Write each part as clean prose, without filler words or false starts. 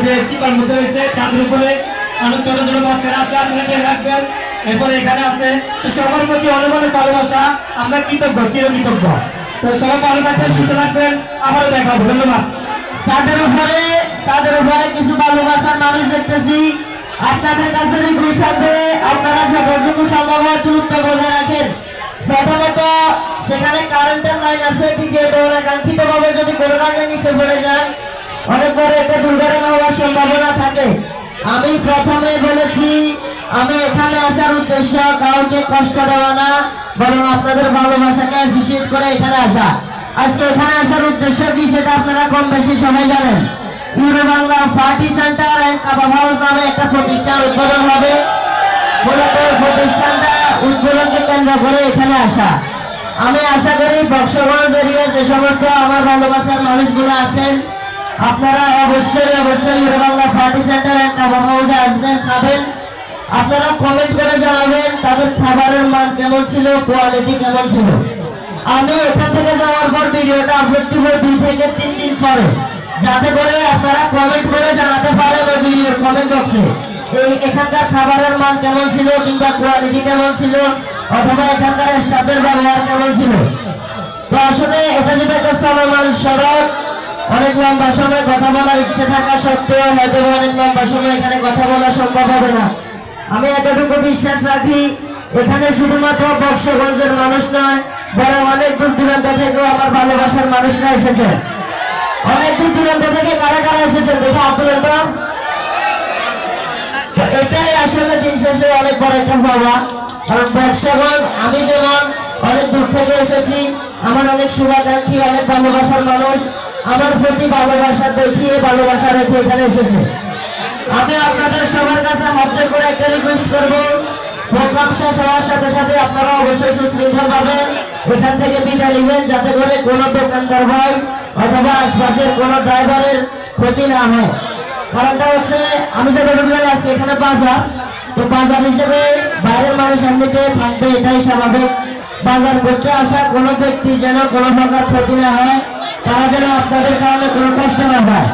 যে চিপার মধ্যে হয়েছে ছাদের উপরে অনেক ছোট ছোট বাচ্চারা আছে, আপনারা টের রাখবেন। এরপরে এখানে আছে, তো সবার প্রতি অনেক অনেক ভালোবাসা, আমরা কৃতজ্ঞ, চিরকৃতজ্ঞ। তো সবাই ভালো থাকবেন, সুস্থ থাকবেন, আবারও দেখা হবে, ধন্যবাদ। ছাদের উপরে কিছু ভালোবাসার মানুষ দেখতেছি, আপনাদের কাছে রিকোয়েস্ট থাকবে আপনারা যতটুকু সম্ভব হয় দূরত্ব বজায় রাখেন। প্রথমত সেখানে কারেন্টের লাইন আছে, দ্বিতীয়ত অনাকাঙ্ক্ষিত ভাবে যদি কোনো কারণে নিচে পড়ে যান অনেক বড় একটা দুর্ঘটনা হওয়ার সম্ভাবনা থাকে। আমি প্রথমে বলেছি আমি এখানে আসার উদ্দেশ্য কাউকে কষ্ট দেওয়া না, বরং আপনাদের ভালোবাসাকে অ্যাপ্রিশিয়েট করে এখানে আসা। আজকে এখানে আসার উদ্দেশ্য কি সেটা আপনারা কম বেশি সবাই জানেন। Euro Bangla party centre and kebab house নামে একটা প্রতিষ্ঠান উদ্বোধন হবে। মূলত প্রতিষ্ঠানটা উদ্বোধনকে কেন্দ্র করে এখানে আসা। আমি আশা করি বক্সগঞ্জ এরিয়া যে সমস্ত আমার ভালোবাসার মানুষগুলো আছেন আপনারা অবশ্যই Euro Bangla party centre and kebab হাউসে আসবেন, খাবেন। আপনারা কমেন্ট করে জানাবেন তাদের খাবারের মান কেমন ছিল, কোয়ালিটি কেমন ছিল। আমি এখান থেকে যাওয়ার পর ভিডিওটা আপলোড দিব 2 থেকে 3 দিন পরে, যাতে করে আপনারা কমেন্ট করে জানাতে পারেন ওই ভিডিওর কমেন্ট বক্সে এখানকার খাবারের মান কেমন ছিল কিংবা কোয়ালিটি কেমন ছিল অথবা এখানকার স্টাফের ব্যবহার কেমন ছিল। তো আসলে এটা যেটা একটা চলমান সড়ক, অনেক লম্বা সময় কথা বলার ইচ্ছে থাকা সত্ত্বেও হয়তো অনেক লম্বা সময় এখানে কথা বলা সম্ভব হবে না। আমি এতটুকু বিশ্বাস রাখি এখানে শুধুমাত্র বক্সগঞ্জের মানুষ নয়, বরং অনেক দূর দূরান্ত থেকেও আমার ভালোবাসার মানুষরা এসেছে। অনেক দূর দূরান্ত থেকে কারা কারা এসেছেন দেখে আপনাদের তো এটাই আসলে দিন শেষে অনেক বড় একটা পাওয়া। কারণ বক্সগঞ্জ আমি যেমন অনেক দূর থেকে এসেছি, আমার অনেক শুভাকাঙ্ক্ষী, অনেক ভালোবাসার মানুষ আমার প্রতি ভালোবাসা দেখিয়ে ভালোবাসা রেখে এখানে এসেছে। আমি আপনাদের সবার কাছে হাত জোড় করে একটা রিকোয়েস্ট করবো, প্রোগ্রাম শেষ হওয়ার সাথে সাথে আপনারা অবশ্যই সুশৃঙ্খল ভাবে এখান থেকে বিদায় নেবেন, যাতে করে কোনো দোকানদার ভাই অথবা আশপাশের কোনো ড্রাইভারের ক্ষতি না হয়। কারণটা হচ্ছে আমি যতটুকু জানি আজকে এখানে বাজার, তো বাজার হিসেবে বাইরের মানুষ এমনিতে থাকবে, এটাই স্বাভাবিক। বাজার করতে আসা কোনো ব্যক্তি যেন কোনো প্রকার ক্ষতি না হয়, তারা যেন আপনাদের কারণে কোনো কষ্ট না পায়।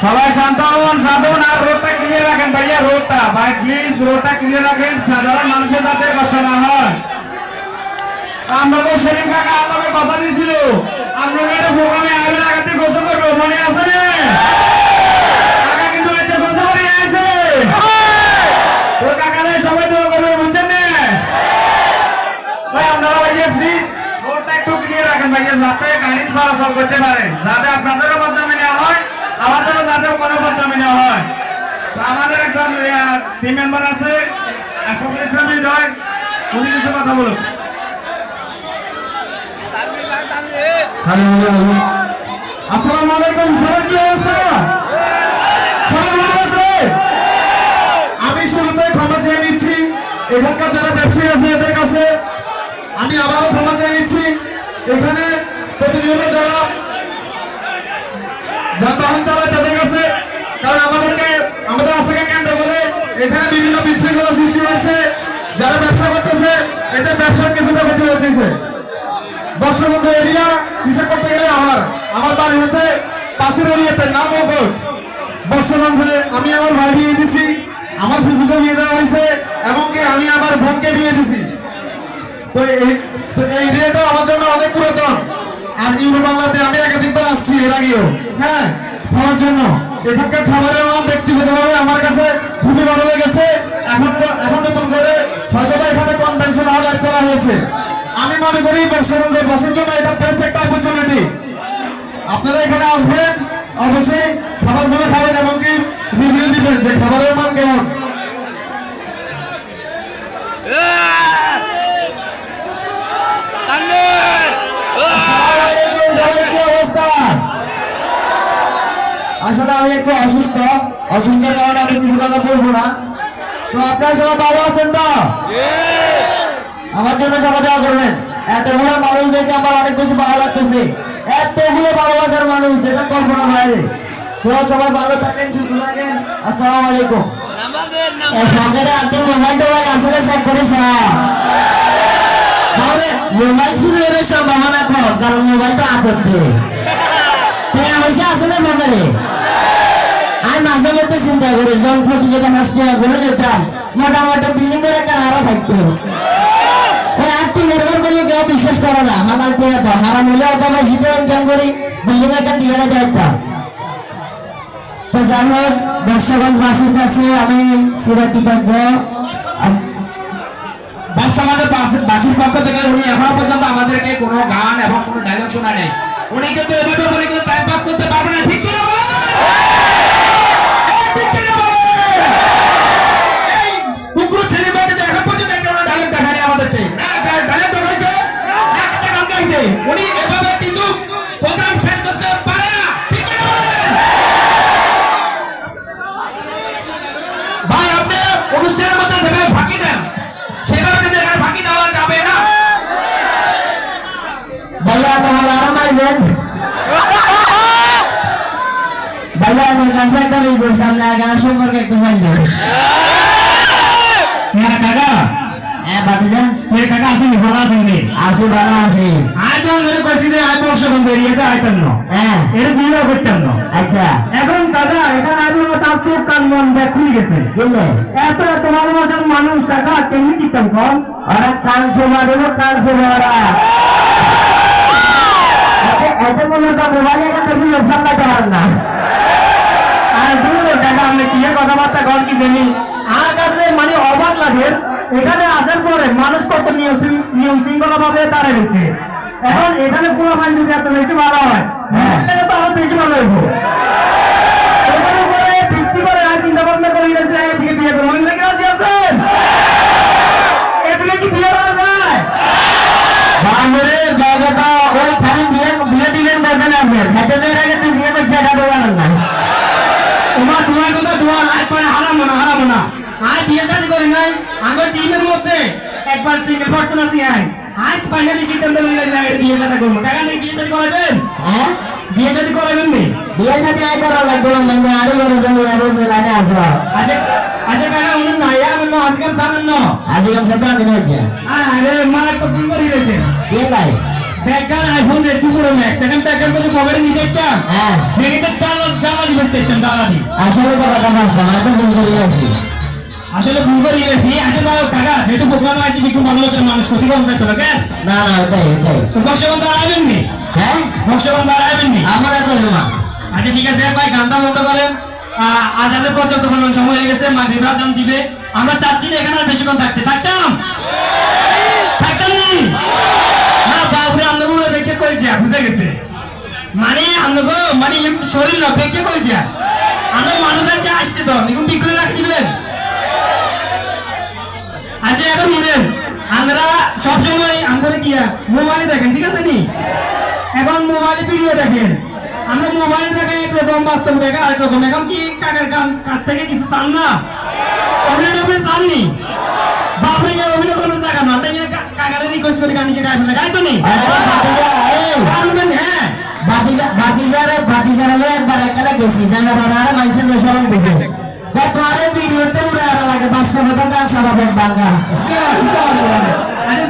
সবাই শান্ত হন, সাধন, আর রোডটা ক্লিয়ার রাখেন ভাইয়া, রোডটা ভাই প্লিজ রোডটা ক্লিয়ার রাখেন, সাধারণ মানুষের যাতে কষ্ট না হয়। আমরা তো শরীফ কাকা আল্লাহকে কথা দিয়েছিল আপনাদের প্রোগ্রামে আগে লাগাতে গোসল করবো, মনে আছে না? কাকা কিন্তু এতে গোসল করে আছে, তো কাকালে সবাই দোয়া করবে, বুঝছেন না ভাই? আপনারা ভাইয়া প্লিজ রোডটা একটু ক্লিয়ার রাখেন ভাইয়া, যাতে গাড়ি চলাচল করতে পারে, যাতে আপনাদেরও বদনামি না হয়, আমাদেরও যাতে কোনো বদনামি না হয়। তো আমাদের একজন টিম মেম্বার আছে আশরাফুল ইসলাম হৃদয়, উনি কিছু কথা বলুন। আসসালামু আলাইকুম, সবাই কি অবস্থা? সবাই ভালো আছে? আমি শুরুতে ক্ষমা চেয়ে নিচ্ছি এখানকার যারা ব্যবসায়ী আছে এদের কাছে, আমি আবারও ক্ষমা চেয়ে নিচ্ছি। এখানে প্রতিনিয়ত যারা যানবাহন চালায় তাদের কাছে, কারণ আমাদের আশাকে কেন্দ্র করে এখানে বিভিন্ন বিশৃঙ্খলা সৃষ্টি হচ্ছে। যারা ব্যবসা করতেছে এদের ব্যবসার কিছুটা ক্ষতি হচ্ছে। বর্ষগঞ্জ এরিয়া হিসেব করতে গেলে আমার বাড়ি হচ্ছে পাশের এরিয়াতে নামগড় বর্ষগঞ্জে। আমি আমার ভাই বিয়ে দিছি, আমার ফুফুকে বিয়ে দেওয়া হয়েছে, এমনকি আমি আমার বোনকে বিয়ে দিছি। তো এই এরিয়াটা আমার জন্য অনেক পুরাতন। আর ইউরো বাংলাতে আমি একাধিকবার আসছি এর আগেও, হ্যাঁ, খাওয়ার জন্য। এখানকার খাবারের মান ব্যক্তিগতভাবে আমার কাছে খুবই ভালো লেগেছে। এখন নতুন করে হয়তো বা এখানে কনভেনশন হল অ্যাড করা হয়েছে। আমি মনে করি বর্ষগঞ্জে বসার জন্য এটা বেস্ট একটা অপরচুনিটি। আপনারা এখানে আসবেন, অবশ্যই খাবারগুলো খাবেন এবং কি রিভিউ দিবেন যে খাবারের মান কেমন। আসলে আমি একটু অসুস্থের কারণে আমি কিছু কথা বলবো না। তো আপনারা সবাই ভালো আছেন তো? আমার জন্য সবাই দোয়া করবেন। এতগুলো মানুষ দেখে আমার অনেক বেশি ভালো লাগতেছে, এতগুলো ভালোবাসার মানুষ যেটা কল্পনা বাইরে। সবাই ভালো থাকেন, সুস্থ থাকেন। আসসালামু আলাইকুম। পকেটে হাতে মোবাইল টোবাইল আসলে চেক করেছ তাহলে মোবাইল শুরু হবে সম্ভাবনা কম কারণ মোবাইল তো আপত্তি পয়সা আছে না পকেটে আমি মাঝে মধ্যে চিন্তা করি যখন প্রতি যেটা নষ্ট করে যেতাম মোটামুটি বিল্ডিং করে একটা আরো থাকতো আটটি নির্ভর করলে কেউ বিশ্বাস করে না হালাল করে তো হারাম হলে অথবা শীতে ইনকাম করি বিল্ডিং একটা দিয়ে যাইতাম তো যাই হোক ব্যবসাগঞ্জবাসীর কাছে আমি চিরকৃতজ্ঞ ব্যবসাগঞ্জের বাসীর পক্ষ থেকে উনি এখনো পর্যন্ত আমাদেরকে কোনো গান এবং কোনো ডায়লগ শোনা নেই উনি কিন্তু এভাবে বলে কিন্তু টাইম পাস করতে পারবে না ঠিক কিনা বলেন? ঠিক কিনা বলেন? এই কুকুর ছেলে মেয়েকে যে এখন পর্যন্ত একটা ডায়লগ দেখায়নি আমাদেরকে না ডায়লগ দেখাইছে না একটা গান গাইছে উনি এভাবে কিন্তু প্রোগ্রাম শেষ করতে পারে না ঠিক কিনা বলেন? ভাই আপনি অনুষ্ঠানের মধ্যে যেভাবে ফাঁকি দেন সেভাবে কিন্তু এখানে ফাঁকি দেওয়া যাবে না। ভাইয়া তোমার আরো মারবেন ভাইয়া আমার কাছে একটা রিকোয়েস্ট আপনি গান সম্পর্কে একটু জানবেন হ্যাঁ কাকা হ্যাঁ বাতিজা তুই কাকা আসেনি ভালো আসেনি আছি ভালো আছি আয় তো ধরে কইছি যে আয় বর্ষবন্ধ এরিয়াতে আইতেন না হ্যাঁ এটা বিয়ে করতেন না আচ্ছা এখন দাদা এখানে আইবো তার চোখ কান মন ব্যাগ খুলে গেছে বুঝলে এত এত ভালোবাসার মানুষ টাকা কেমনি দিতাম কম ওরা কান শোভা দেবো কান শোভা ওরা এত মূলত মোবাইল এখান থেকে লোকসান লাগতে পারেন না আর দূর টাকা আপনি কি কথাবার্তা কর কি জানি আমার কাছে মানে অবাক লাগে এখানে আসার পরে মানুষ কত নিয়ম শৃঙ্খলা ভাবে তারা গেছে এখন এখানে পুরো ফাইন যদি এত বেশি ভালো হয় তাহলে তো আরো বেশি ভালো হইব এটার উপরে ভিত্তি করে আর চিন্তা ভাবনা করে গেছে এদিকে বিয়ে করবো নাকি রাজি আছেন এদিকে কি বিয়ে করা যায় বাঙালির জায়গাটা ওই খালি বিয়ে দিবেন বলবেন আছে খেতে যাওয়ার আগে তুই বিয়ে করছিস এটা বলার না তোমার দোয়া কথা দোয়া নাই পরে হারামো না আয় বিয়ে শাদী করি নাই আমার টিমের মধ্যে একবার সিঙ্গেল পার্সন আছি আজ ফাইনালি সিদ্ধান্ত নিয়ে যায় বিয়ে শাদী করবো টাকা নেই বিয়ে শাদী করাবেন হ্যাঁ বিয়ে শাদী করাবেন নি বিয়ের সাথে আয় করা লাগবে না মানে আরো করে জমি রোজ লাইনে আসো আচ্ছা আচ্ছা কাকা উনি না ইয়া মানে আজকাল জানেন না আজ এরকম সাথে দিন হচ্ছে আরে মার তো ফোন করে দিয়েছে কে লাই ব্যাগগান আইফোন রে টু প্রো ম্যাক্স সেকেন্ড প্যাকেজ যদি পকেটে নিয়ে একটা হ্যাঁ দেখে ডালা দিবেন দেখতেন ডালা দি আসলে তো কথা মাস না তো ভুল করে আছি আসলে ভুল করে গেছি আচ্ছা দাও কাকা যেহেতু প্রোগ্রাম আছে একটু ভালোবাসার মানুষ ক্ষতি কম থাকতে হবে না না ওটাই তো বর্ষবন্ধ আইবেন নি হ্যাঁ বর্ষবন্ধ আইবেন নি আমার এত না আচ্ছা ঠিক আছে ভাই গানটা বন্ধ করেন আজানের পর্যন্ত কোনো সময় হয়ে গেছে মাগরিব আজান দিবে আমরা চাচ্ছি না এখানে আর বেশিক্ষণ থাকতাম নি না বাবুরে আমরা পুরো দেখে কইছে বুঝে গেছে মানে আমরা মানে শরীর না দেখে কইছে আমরা মানুষ আছে আসতে তো এরকম বিক্রি রাখি দিবেন আচ্ছা এখন শুনেন আমরা সবসময় আমরা কি মোবাইলে দেখেন ঠিক আছে নি এখন মোবাইলে ভিডিও দেখেন আমরা মোবাইলে দেখে একরকম বাস্তব দেখে আরেক রকম এখন কি কাকার কাছ থেকে কিছু চান না অভিনয় আপনি চাননি বাপরে অভিনয় করবেন দেখা না আমরা কাকারে রিকোয়েস্ট করি গান গাই ফেলে গাই তো নি গান হ্যাঁ বাতিজারে একবার এখানে গেছি জায়গা ভাড়া আর মানুষের সরল গেছে তোমার ভিডিওতে উড়ে লাগে বাস্তবতা গান সাবাবেন বাঙ্গা আচ্ছা